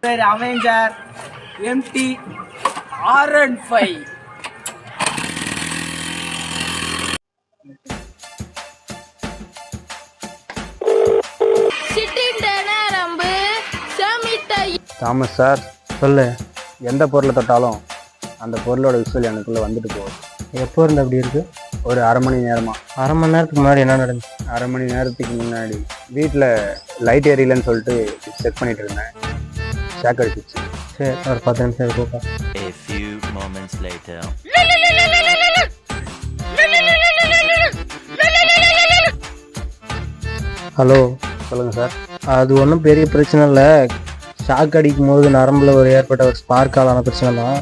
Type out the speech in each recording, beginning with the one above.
Avenger MT R15 Thomas sir சொல்லு. எந்த பொருளை தொட்டாலும் அந்த பொருளோட விஷுவல் எனக்குள்ளே வந்துட்டு போகுது. எப்போ இருந்து அப்படி இருக்குது? ஒரு அரை மணி நேரமாக. அரை மணி நேரத்துக்கு முன்னாடி என்ன நடந்துச்சு? அரை மணி நேரத்துக்கு முன்னாடி வீட்டில் லைட் எரியலன்னு சொல்லிட்டு செக் பண்ணிட்டு இருந்தேன். ஷாக் அடிச்சிச்சு. சரி, ஒரு 10 நிமிஷம் இருக்குப்பா. A few moments later. Hello, சொல்லுங்கள் சார். அது ஒன்றும் பெரிய பிரச்சனை இல்லை. ஷாக் அடிக்கும் போது நரம்பில் ஏற்பட்ட ஒரு ஸ்பார்க்காலான பிரச்சனை தான்.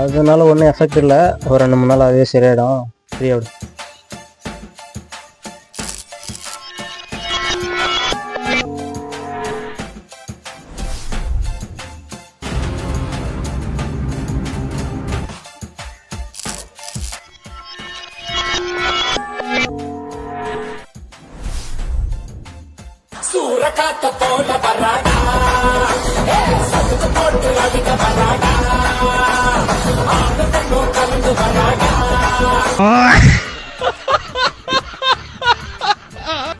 அதனால ஒன்றும் எஃபெக்ட் இல்லை. ஒரு 2-3 நாள் அதே சரியாயிடும். சரியாயிடும். சூரகாத்த போல வராடா, சதுக்கு போட்டு அடிக்க வராடா, ஆனந்தம் கலந்து வராடா.